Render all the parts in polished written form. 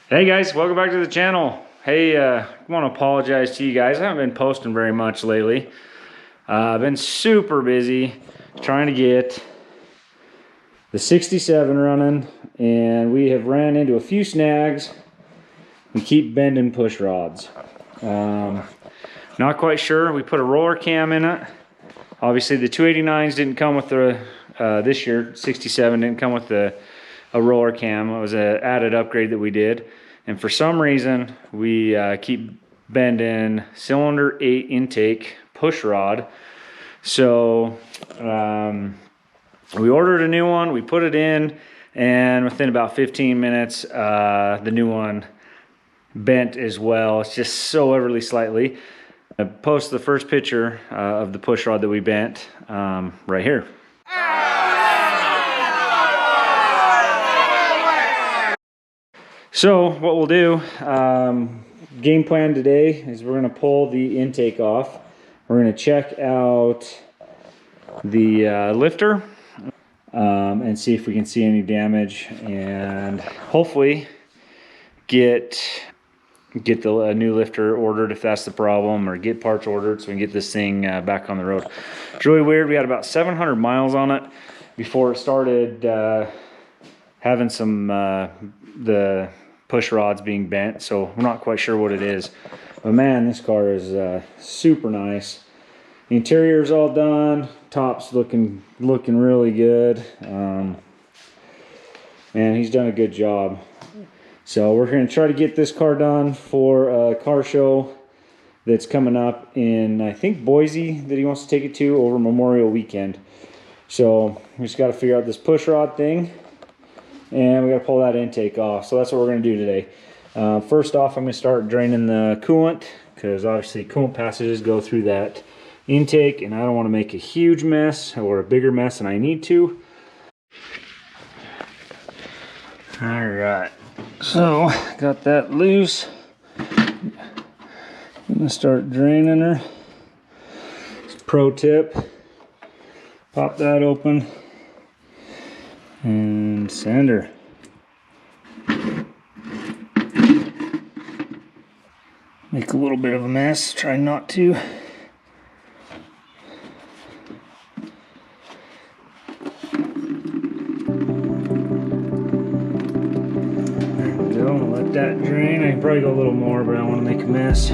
Hey guys, welcome back to the channel. Hey, I want to apologize to you guys. I haven't been posting very much lately. I've been super busy trying to get the 67 running, and we have ran into a few snags. We keep bending push rods. Not quite sure. We put a roller cam in it. Obviously the 289s didn't come with the, this year, 67 didn't come with a roller cam. It was an added upgrade that we did. And for some reason, we keep bending cylinder 8 intake push rod. So we ordered a new one, we put it in, and within about 15 minutes, the new one bent as well. It's just so everly slightly. I post the first picture of the push rod that we bent right here. So what we'll do, game plan today is we're going to pull the intake off. We're going to check out the lifter and see if we can see any damage, and hopefully get the new lifter ordered if that's the problem, or get parts ordered so we can get this thing back on the road. It's really weird. We had about 700 miles on it before it started having some the push rods being bent, so we're not quite sure what it is. But man, this car is super nice. The interior's all done, top's looking really good. Man, he's done a good job. So we're going to try to get this car done for a car show that's coming up in, I think, Boise, that he wants to take it to over Memorial Weekend. So we just got to figure out this push rod thing, and we got to pull that intake off. So that's what we're going to do today. First off, I'm going to start draining the coolant, because obviously coolant passages go through that intake, and I don't want to make a huge mess or a bigger mess than I need to. All right. So, got that loose. I'm gonna start draining her. Pro tip, pop that open and send her. Make a little bit of a mess, try not to. Let that drain. I can probably go a little more, but I don't want to make a mess.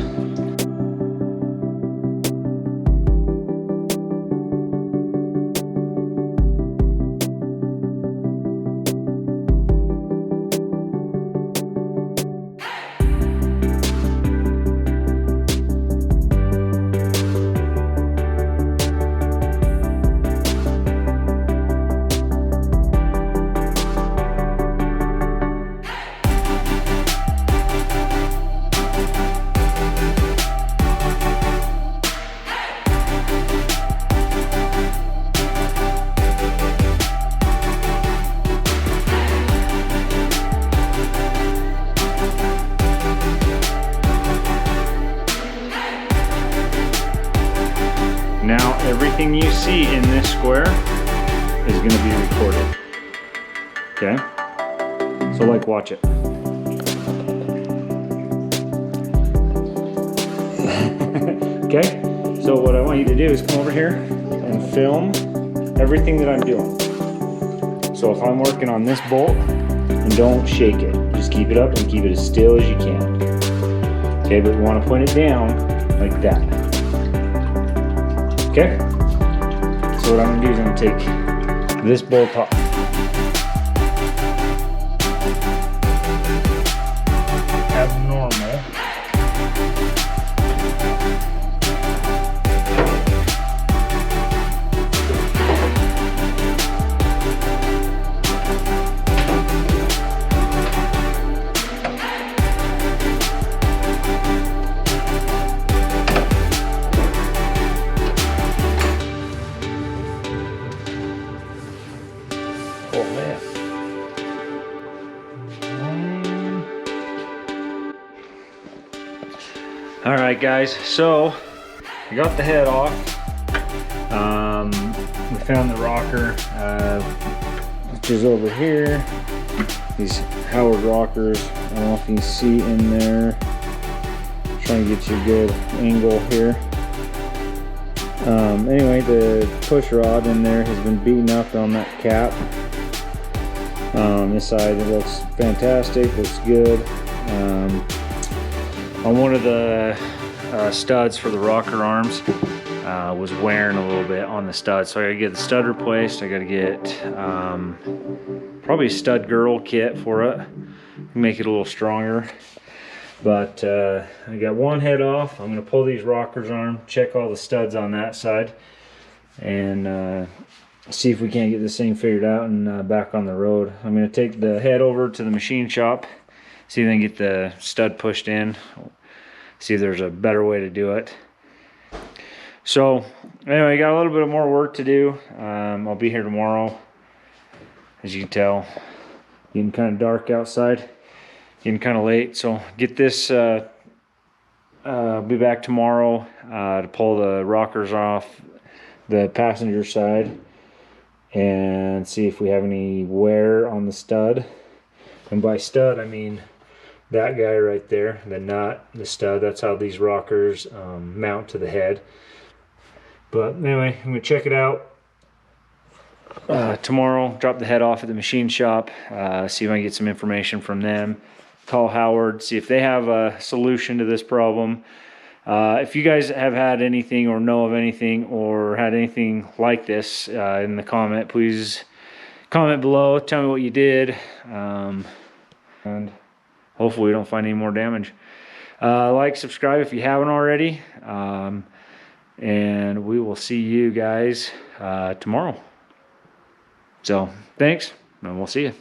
Now everything you see in this square is going to be recorded. Okay? So like, watch it. Okay? So what I want you to do is come over here and film everything that I'm doing. So if I'm working on this bolt, and don't shake it. Just keep it up and keep it as still as you can. Okay, but we want to point it down like that. Okay, so what I'm going to do is I'm going to take this bolt off. Abnormal. Oh man. All right, guys. So I got the head off. We found the rocker, which is over here. these Howard rockers. I don't know if you can see in there. Trying to get you a good angle here. Anyway, the push rod in there has been beaten up on that cap. This side, it looks fantastic, looks good. On one of the studs for the rocker arms was wearing a little bit on the stud, so I gotta get the stud replaced. I gotta get probably a stud girl kit for it, make it a little stronger. But I got one head off. I'm gonna pull these rockers arm, check all the studs on that side, and see if we can't get this thing figured out and back on the road. I'm gonna take the head over to the machine shop, see if I can get the stud pushed in, see if there's a better way to do it. So anyway, got a little bit more work to do. I'll be here tomorrow. As you can tell, getting kind of dark outside, getting kind of late. So get this, be back tomorrow to pull the rockers off the passenger side and see if we have any wear on the stud. And by stud, I mean that guy right there, the nut, the stud. That's how these rockers mount to the head. But anyway, I'm gonna check it out tomorrow, drop the head off at the machine shop, see if I can get some information from them, call Howard, see if they have a solution to this problem. If you guys have had anything or know of anything or had anything like this in the comment, please comment below, tell me what you did, and hopefully we don't find any more damage. Like, subscribe if you haven't already, and we will see you guys tomorrow. So thanks, and we'll see you.